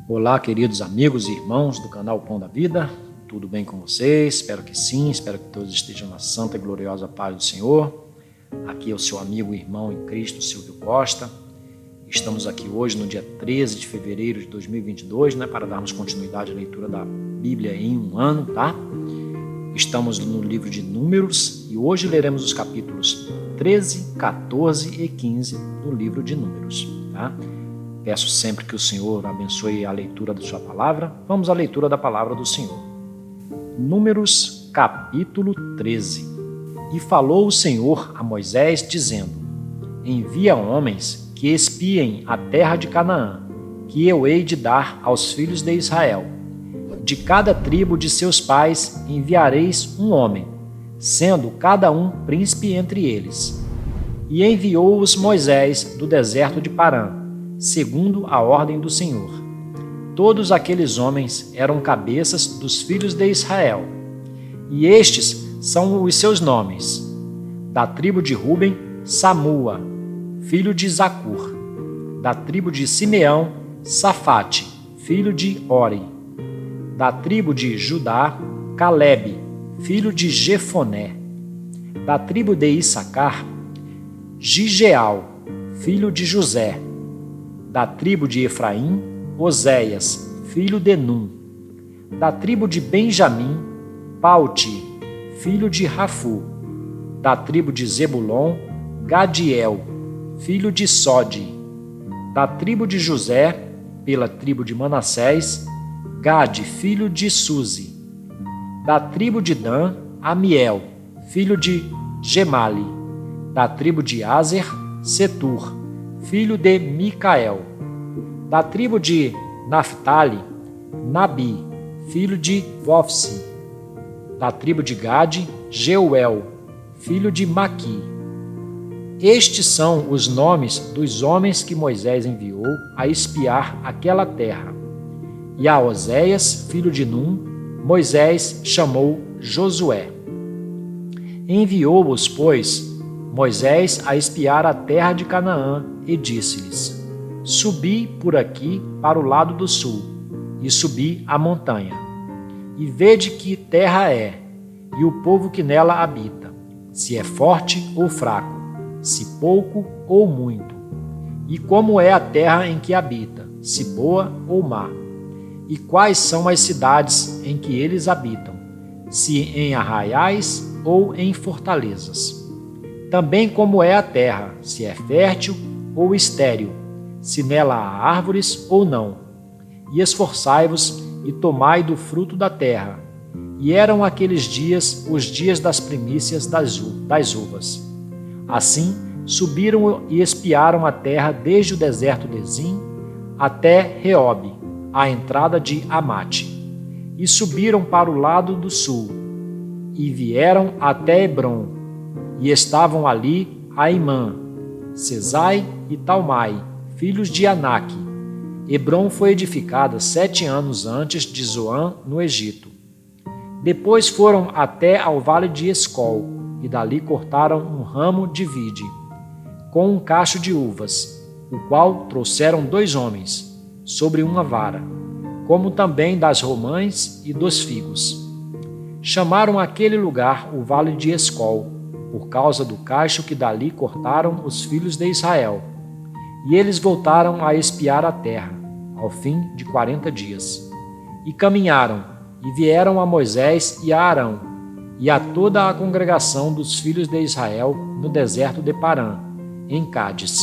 Olá, queridos amigos e irmãos do canal Pão da Vida, tudo bem com vocês? Espero que sim, espero que todos estejam na santa e gloriosa paz do Senhor. Aqui é o seu amigo e irmão em Cristo, Silvio Costa. Estamos aqui hoje no dia 13 de fevereiro de 2022, para darmos continuidade à leitura da Bíblia em um ano, tá? Estamos no livro de Números e hoje leremos os capítulos 13, 14 e 15 do livro de Números, tá? Peço sempre que o Senhor abençoe a leitura da sua palavra. Vamos à leitura da palavra do Senhor. Números, capítulo 13. E falou o Senhor a Moisés, dizendo: Envia homens que espiem a terra de Canaã, que eu hei de dar aos filhos de Israel. De cada tribo de seus pais enviareis um homem, sendo cada um príncipe entre eles. E enviou-os Moisés do deserto de Parã, segundo a ordem do Senhor. Todos aqueles homens eram cabeças dos filhos de Israel. E estes são os seus nomes: da tribo de Ruben, Samua, filho de Zacur; da tribo de Simeão, Safate, filho de Ori; da tribo de Judá, Calebe, filho de Jefoné; da tribo de Issacar, Gigeal, filho de José; da tribo de Efraim, Oséias, filho de Num; da tribo de Benjamim, Palti, filho de Rafu; da tribo de Zebulon, Gadiel, filho de Sode; da tribo de José, pela tribo de Manassés, Gade, filho de Suzi; da tribo de Dan, Amiel, filho de Gemali; da tribo de Aser, Setur, filho de Micael; da tribo de Naphtali, Nabi, filho de Vofsi; da tribo de Gade, Jeuel, filho de Maqui. Estes são os nomes dos homens que Moisés enviou a espiar aquela terra. E a Oséias, filho de Num, Moisés chamou Josué. Enviou-os, pois, Moisés a espiar a terra de Canaã e disse-lhes: Subi por aqui para o lado do sul, e subi a montanha. E vede que terra é, e o povo que nela habita, se é forte ou fraco, se pouco ou muito, e como é a terra em que habita, se boa ou má, e quais são as cidades em que eles habitam, se em arraiais ou em fortalezas. Também como é a terra, se é fértil ou estéril, se nela há árvores ou não. E esforçai-vos e tomai do fruto da terra. E eram aqueles dias os dias das primícias das uvas. Assim subiram e espiaram a terra desde o deserto de Zim até Reobe, à entrada de Amate. E subiram para o lado do sul, e vieram até Hebrom. E estavam ali Aimã, Sesai e Talmai, filhos de Aнаque. Hebrom foi edificada 7 anos antes de Zoan, no Egito. Depois foram até ao vale de Escol, e dali cortaram um ramo de vide, com um cacho de uvas, o qual trouxeram 2 homens, sobre uma vara, como também das romães e dos figos. Chamaram aquele lugar o vale de Escol, por causa do cacho que dali cortaram os filhos de Israel. E eles voltaram a espiar a terra, ao fim de 40 dias. E caminharam, e vieram a Moisés e a Arão, e a toda a congregação dos filhos de Israel no deserto de Parã, em Cádiz.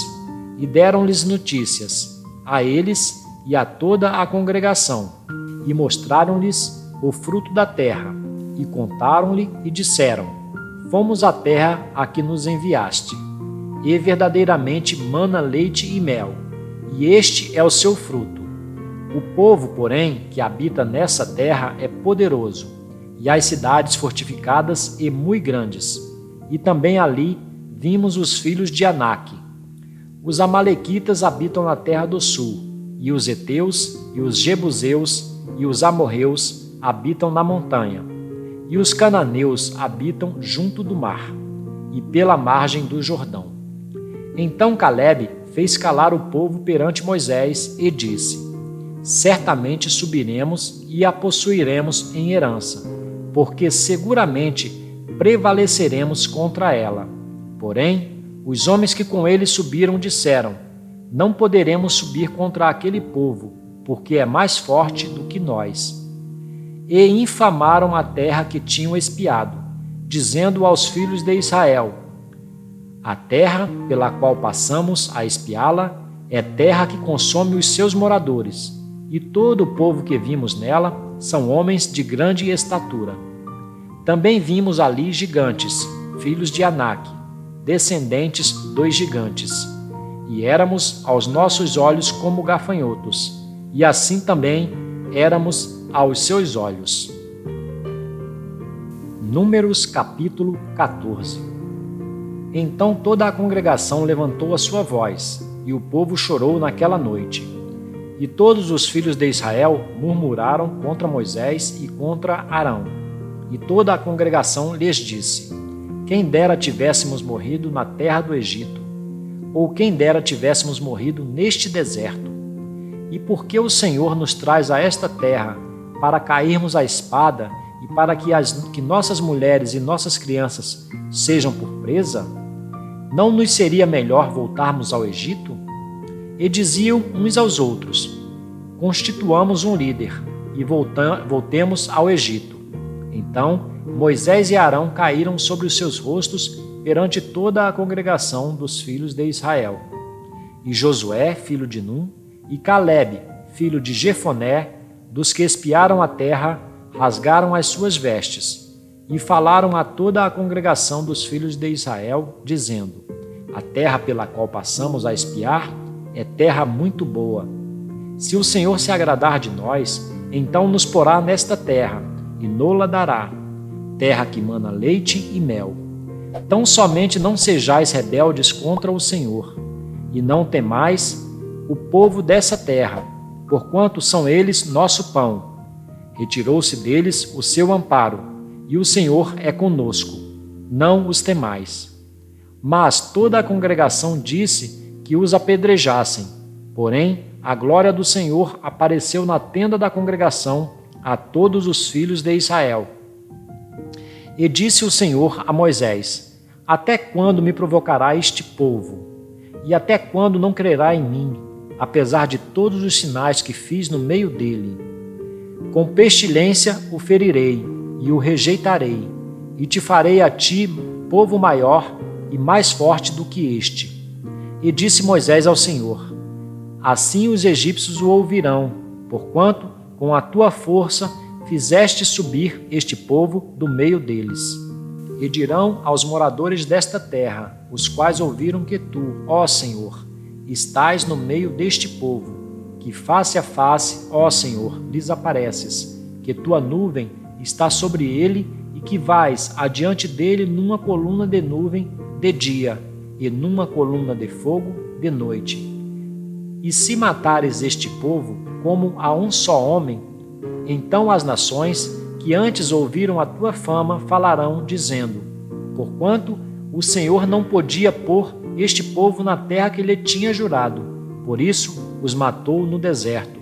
E deram-lhes notícias, a eles e a toda a congregação, e mostraram-lhes o fruto da terra, e contaram-lhe e disseram: Fomos à terra a que nos enviaste, e verdadeiramente mana leite e mel, e este é o seu fruto. O povo, porém, que habita nessa terra é poderoso, e as cidades fortificadas e muito grandes. E também ali vimos os filhos de Aнаque. Os amalequitas habitam na terra do sul, e os heteus, e os jebuseus, e os amorreus habitam na montanha. E os cananeus habitam junto do mar, e pela margem do Jordão. Então Calebe fez calar o povo perante Moisés e disse: certamente subiremos e a possuiremos em herança, porque seguramente prevaleceremos contra ela. Porém, os homens que com ele subiram disseram: não poderemos subir contra aquele povo, porque é mais forte do que nós. E infamaram a terra que tinham espiado, dizendo aos filhos de Israel: a terra pela qual passamos a espiá-la é terra que consome os seus moradores, e todo o povo que vimos nela são homens de grande estatura. Também vimos ali gigantes, filhos de Anak, descendentes dos gigantes, e éramos aos nossos olhos como gafanhotos, e assim também éramos aos seus olhos. Números capítulo 14. Então toda a congregação levantou a sua voz, e o povo chorou naquela noite. E todos os filhos de Israel murmuraram contra Moisés e contra Arão. E toda a congregação lhes disse: quem dera tivéssemos morrido na terra do Egito, ou quem dera tivéssemos morrido neste deserto. E por que o Senhor nos traz a esta terra, para cairmos à espada e para que nossas mulheres e nossas crianças sejam por presa? Não nos seria melhor voltarmos ao Egito? E diziam uns aos outros: constituamos um líder e voltemos ao Egito. Então Moisés e Arão caíram sobre os seus rostos perante toda a congregação dos filhos de Israel. E Josué, filho de Num, e Calebe, filho de Jefoné, dos que espiaram a terra, rasgaram as suas vestes e falaram a toda a congregação dos filhos de Israel, dizendo: a terra pela qual passamos a espiar é terra muito boa. Se o Senhor se agradar de nós, então nos porá nesta terra e nola dará, terra que mana leite e mel. Tão somente não sejais rebeldes contra o Senhor, e não temais o povo dessa terra, porquanto são eles nosso pão. Retirou-se deles o seu amparo, e o Senhor é conosco. Não os temais. Mas toda a congregação disse que os apedrejassem. Porém, a glória do Senhor apareceu na tenda da congregação a todos os filhos de Israel. E disse o Senhor a Moisés: até quando me provocará este povo? E até quando não crerá em mim, apesar de todos os sinais que fiz no meio dele? Com pestilência o ferirei e o rejeitarei, e te farei a ti povo maior e mais forte do que este. E disse Moisés ao Senhor: assim os egípcios o ouvirão, porquanto com a tua força fizeste subir este povo do meio deles. E dirão aos moradores desta terra, os quais ouviram que tu, ó Senhor, estás no meio deste povo, que face a face, ó Senhor, lhes apareces, que tua nuvem está sobre ele e que vais adiante dele numa coluna de nuvem de dia e numa coluna de fogo de noite. E se matares este povo como a um só homem, então as nações que antes ouviram a tua fama falarão, dizendo: porquanto o Senhor não podia pôr este povo na terra que lhe tinha jurado, por isso os matou no deserto.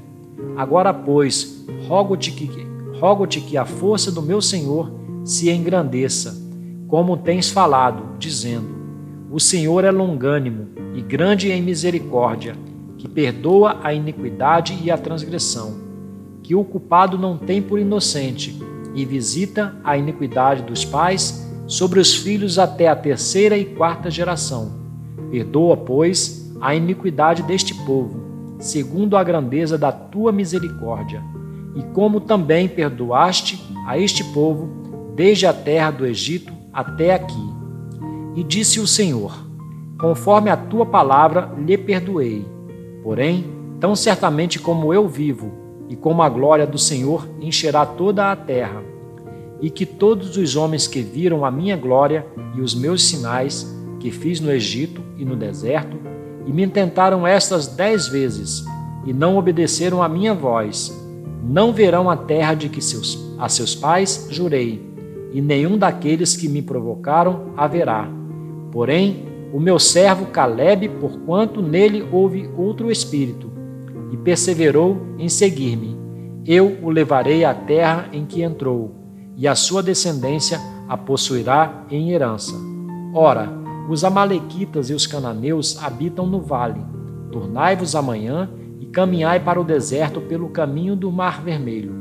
Agora, pois, rogo-te que a força do meu Senhor se engrandeça, como tens falado, dizendo: o Senhor é longânimo e grande em misericórdia, que perdoa a iniquidade e a transgressão, que o culpado não tem por inocente, e visita a iniquidade dos pais sobre os filhos até a terceira e quarta geração. Perdoa, pois, a iniquidade deste povo, segundo a grandeza da tua misericórdia, e como também perdoaste a este povo, desde a terra do Egito até aqui. E disse o Senhor: conforme a tua palavra lhe perdoei. Porém, tão certamente como eu vivo, e como a glória do Senhor encherá toda a terra, e que todos os homens que viram a minha glória e os meus sinais que fiz no Egito e no deserto, e me tentaram estas 10 vezes, e não obedeceram à minha voz, não verão a terra de que a seus pais jurei, e nenhum daqueles que me provocaram haverá. Porém, o meu servo Calebe, porquanto nele houve outro espírito, e perseverou em seguir-me, eu o levarei à terra em que entrou, e a sua descendência a possuirá em herança. Ora, os amalequitas e os cananeus habitam no vale. Tornai-vos amanhã e caminhai para o deserto pelo caminho do Mar Vermelho.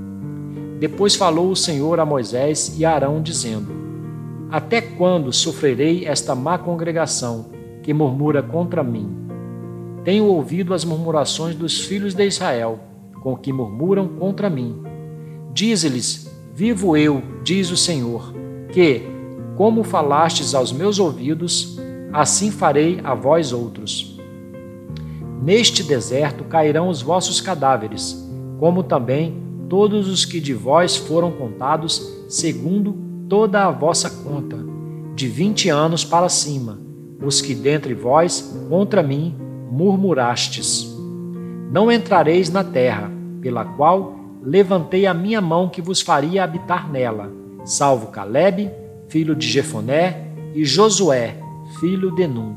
Depois falou o Senhor a Moisés e a Arão, dizendo: Até quando sofrerei esta má congregação que murmura contra mim? Tenho ouvido as murmurações dos filhos de Israel, com que murmuram contra mim. Dize-lhes: Vivo eu, diz o Senhor, que, como falastes aos meus ouvidos, assim farei a vós outros. Neste deserto cairão os vossos cadáveres, como também todos os que de vós foram contados, segundo toda a vossa conta, de 20 anos para cima, os que dentre vós contra mim murmurastes. Não entrareis na terra, pela qual levantei a minha mão que vos faria habitar nela, salvo Calebe, filho de Jefoné, e Josué, filho de Num.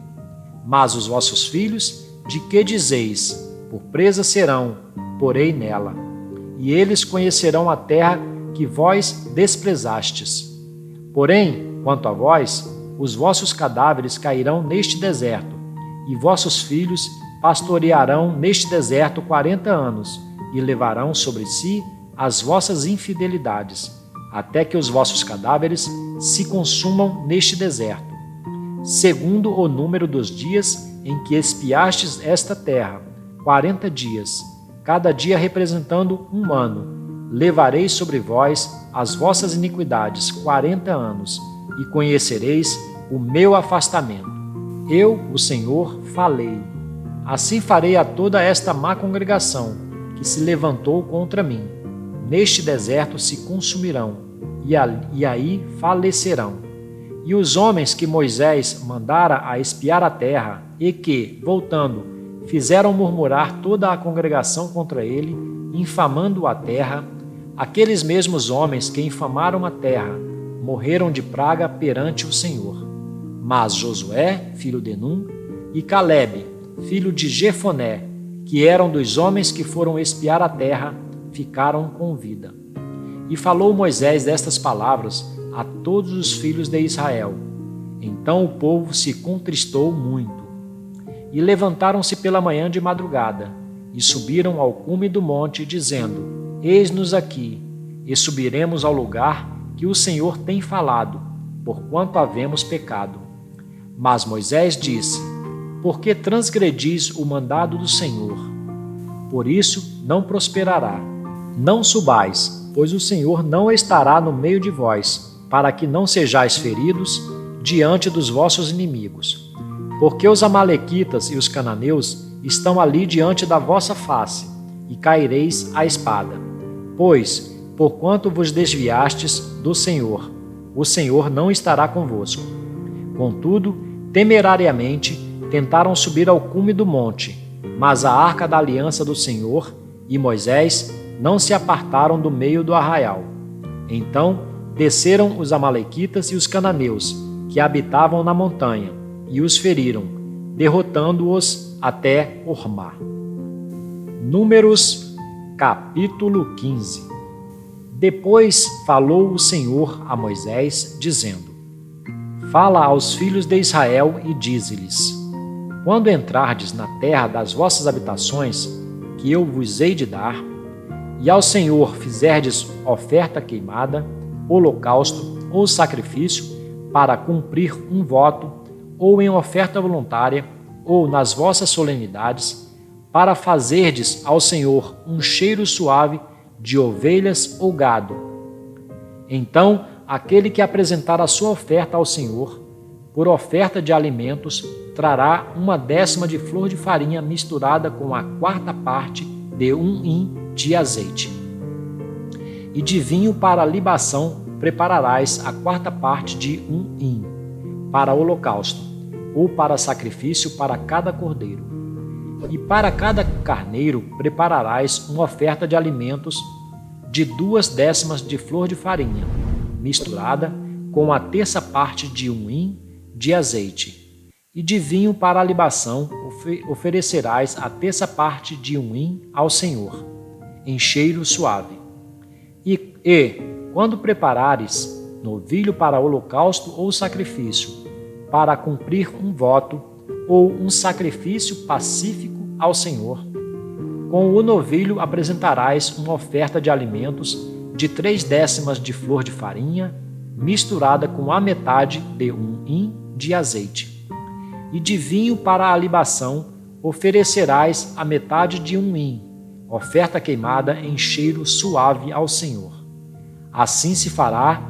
Mas os vossos filhos, de que dizeis, por presa serão, porei nela. E eles conhecerão a terra que vós desprezastes. Porém, quanto a vós, os vossos cadáveres cairão neste deserto, e vossos filhos pastorearão neste deserto 40 anos, e levarão sobre si as vossas infidelidades, até que os vossos cadáveres se consumam neste deserto. Segundo o número dos dias em que espiastes esta terra, 40 dias, cada dia representando um ano, levarei sobre vós as vossas iniquidades 40 anos, e conhecereis o meu afastamento. Eu, o Senhor, falei. Assim farei a toda esta má congregação, que se levantou contra mim. Neste deserto se consumirão, e aí falecerão. E os homens que Moisés mandara a espiar a terra, e que, voltando, fizeram murmurar toda a congregação contra ele, infamando a terra, aqueles mesmos homens que infamaram a terra, morreram de praga perante o Senhor. Mas Josué, filho de Num, e Calebe, filho de Jefoné, que eram dos homens que foram espiar a terra, ficaram com vida. E falou Moisés destas palavras a todos os filhos de Israel. Então o povo se contristou muito. E levantaram-se pela manhã de madrugada, e subiram ao cume do monte, dizendo: Eis-nos aqui, e subiremos ao lugar que o Senhor tem falado, porquanto havemos pecado. Mas Moisés disse: Por que transgredis o mandado do Senhor? Por isso não prosperará. Não subais, pois o Senhor não estará no meio de vós, para que não sejais feridos diante dos vossos inimigos. Porque os amalequitas e os cananeus estão ali diante da vossa face, e caireis à espada. Pois, porquanto vos desviastes do Senhor, o Senhor não estará convosco. Contudo, temerariamente, tentaram subir ao cume do monte, mas a arca da aliança do Senhor e Moisés não se apartaram do meio do arraial. Então desceram os amalequitas e os cananeus, que habitavam na montanha, e os feriram, derrotando-os até Hormá. Números, capítulo 15. Depois falou o Senhor a Moisés, dizendo: Fala aos filhos de Israel e dize-lhes: Quando entrardes na terra das vossas habitações, que eu vos hei de dar, e ao Senhor fizerdes oferta queimada, holocausto ou sacrifício, para cumprir um voto, ou em oferta voluntária, ou nas vossas solenidades, para fazerdes ao Senhor um cheiro suave de ovelhas ou gado. Então, aquele que apresentar a sua oferta ao Senhor, por oferta de alimentos, trará 1/10 de flor de farinha misturada com a 4ª parte de 1 hin de azeite. E de vinho para libação prepararás a 4ª parte de 1 hin, para holocausto, ou para sacrifício para cada cordeiro. E para cada carneiro prepararás uma oferta de alimentos de 2/10 de flor de farinha, misturada com a 1/3 parte de 1 hin de azeite. E de vinho para a libação oferecerás a terça parte de um hin ao Senhor, em cheiro suave. E quando preparares novilho para holocausto ou sacrifício, para cumprir um voto ou um sacrifício pacífico ao Senhor, com o novilho apresentarás uma oferta de alimentos de 3/10 de flor de farinha, misturada com a metade de um hin de azeite. E de vinho para a libação oferecerás a metade de um hin, oferta queimada em cheiro suave ao Senhor. Assim se fará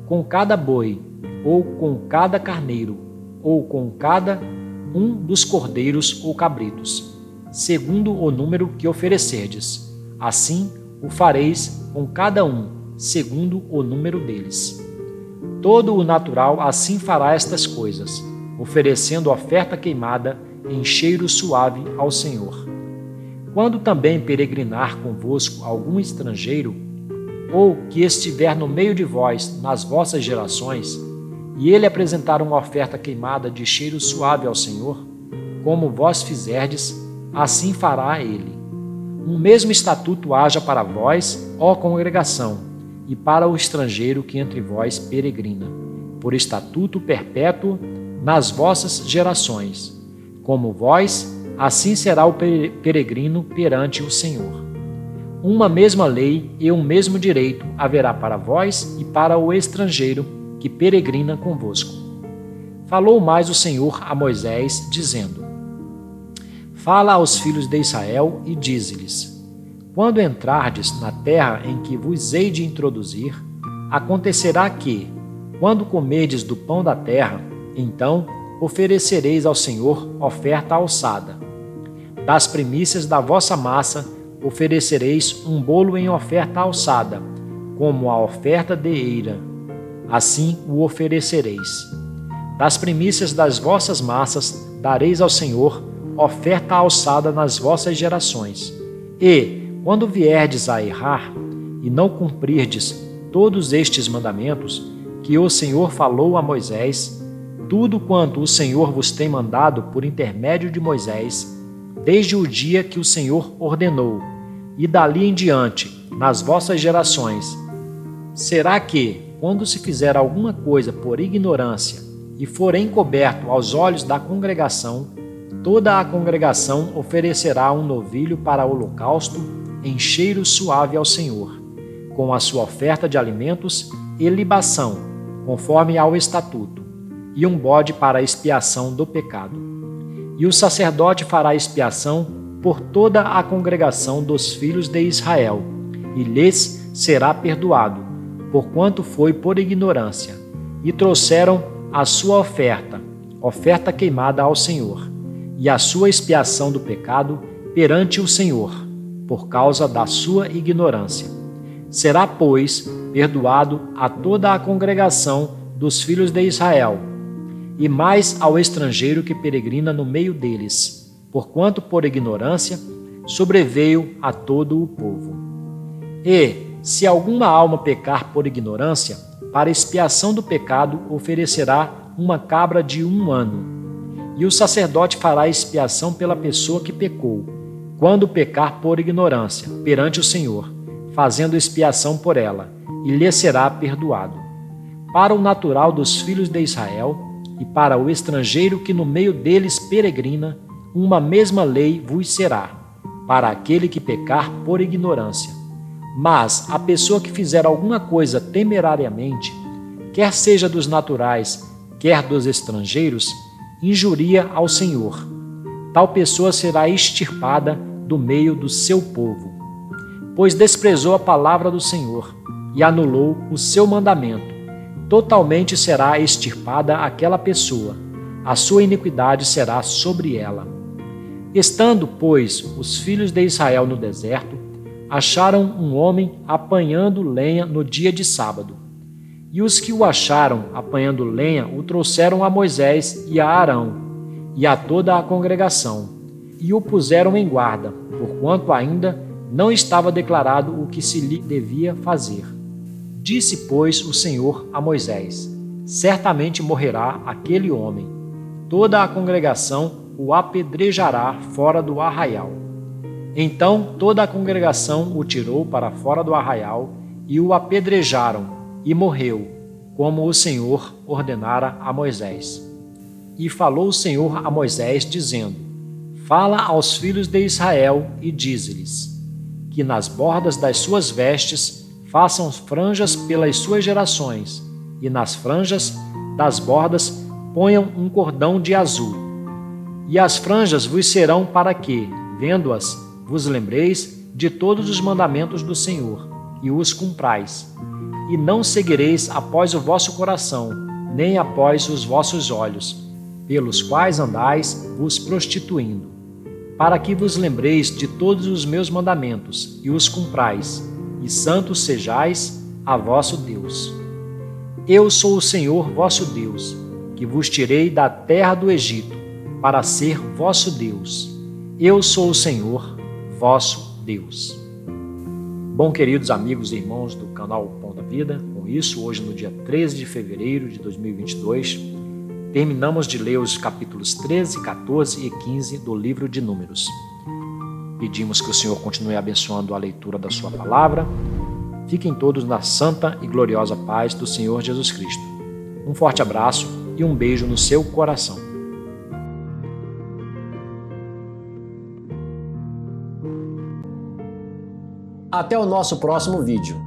com cada boi, ou com cada carneiro, ou com cada um dos cordeiros ou cabritos, segundo o número que oferecerdes. Assim o fareis com cada um, segundo o número deles. Todo o natural assim fará estas coisas, oferecendo oferta queimada em cheiro suave ao Senhor. Quando também peregrinar convosco algum estrangeiro, ou que estiver no meio de vós nas vossas gerações, e ele apresentar uma oferta queimada de cheiro suave ao Senhor, como vós fizerdes, assim fará ele. Um mesmo estatuto haja para vós, ó congregação, e para o estrangeiro que entre vós peregrina, por estatuto perpétuo nas vossas gerações. Como vós, assim será o peregrino perante o Senhor. Uma mesma lei e um mesmo direito haverá para vós e para o estrangeiro que peregrina convosco. Falou mais o Senhor a Moisés, dizendo: Fala aos filhos de Israel e dize-lhes: Quando entrardes na terra em que vos hei de introduzir, acontecerá que, quando comerdes do pão da terra, então oferecereis ao Senhor oferta alçada. Das primícias da vossa massa oferecereis um bolo em oferta alçada, como a oferta de eira. Assim o oferecereis. Das primícias das vossas massas dareis ao Senhor oferta alçada nas vossas gerações. E, quando vierdes a errar, e não cumprirdes todos estes mandamentos, que o Senhor falou a Moisés, tudo quanto o Senhor vos tem mandado por intermédio de Moisés, desde o dia que o Senhor ordenou, e dali em diante, nas vossas gerações, será que, quando se fizer alguma coisa por ignorância e for encoberto aos olhos da congregação, toda a congregação oferecerá um novilho para holocausto em cheiro suave ao Senhor, com a sua oferta de alimentos e libação, conforme ao estatuto, e um bode para a expiação do pecado. E o sacerdote fará expiação por toda a congregação dos filhos de Israel, e lhes será perdoado, porquanto foi por ignorância, e trouxeram a sua oferta queimada ao Senhor, e a sua expiação do pecado perante o Senhor, por causa da sua ignorância. Será, pois, perdoado a toda a congregação dos filhos de Israel, e mais ao estrangeiro que peregrina no meio deles, porquanto por ignorância sobreveio a todo o povo. E, se alguma alma pecar por ignorância, para expiação do pecado oferecerá uma cabra de 1 ano. E o sacerdote fará expiação pela pessoa que pecou, quando pecar por ignorância, perante o Senhor, fazendo expiação por ela, e lhe será perdoado. Para o natural dos filhos de Israel, e para o estrangeiro que no meio deles peregrina, uma mesma lei vos será, para aquele que pecar por ignorância. Mas a pessoa que fizer alguma coisa temerariamente, quer seja dos naturais, quer dos estrangeiros, injuria ao Senhor. Tal pessoa será extirpada do meio do seu povo, pois desprezou a palavra do Senhor e anulou o seu mandamento. Totalmente será extirpada aquela pessoa, a sua iniquidade será sobre ela. Estando, pois, os filhos de Israel no deserto, acharam um homem apanhando lenha no dia de sábado. E os que o acharam apanhando lenha o trouxeram a Moisés e a Arão, e a toda a congregação, e o puseram em guarda, porquanto ainda não estava declarado o que se lhe devia fazer. Disse, pois, o Senhor a Moisés: Certamente morrerá aquele homem, toda a congregação o apedrejará fora do arraial. Então toda a congregação o tirou para fora do arraial e o apedrejaram, e morreu, como o Senhor ordenara a Moisés. E falou o Senhor a Moisés, dizendo: Fala aos filhos de Israel e dize-lhes, que nas bordas das suas vestes façam franjas pelas suas gerações, e nas franjas das bordas ponham um cordão de azul. E as franjas vos serão para que, vendo-as, vos lembreis de todos os mandamentos do Senhor, e os cumprais. E não seguireis após o vosso coração, nem após os vossos olhos, pelos quais andais vos prostituindo, para que vos lembreis de todos os meus mandamentos, e os cumprais, e santos sejais a vosso Deus. Eu sou o Senhor vosso Deus, que vos tirei da terra do Egito, para ser vosso Deus. Eu sou o Senhor vosso Deus. Bom, queridos amigos e irmãos do canal Pão da Vida, com isso, hoje no dia 13 de fevereiro de 2022, terminamos de ler os capítulos 13, 14 e 15 do livro de Números. Pedimos que o Senhor continue abençoando a leitura da sua palavra. Fiquem todos na santa e gloriosa paz do Senhor Jesus Cristo. Um forte abraço e um beijo no seu coração. Até o nosso próximo vídeo.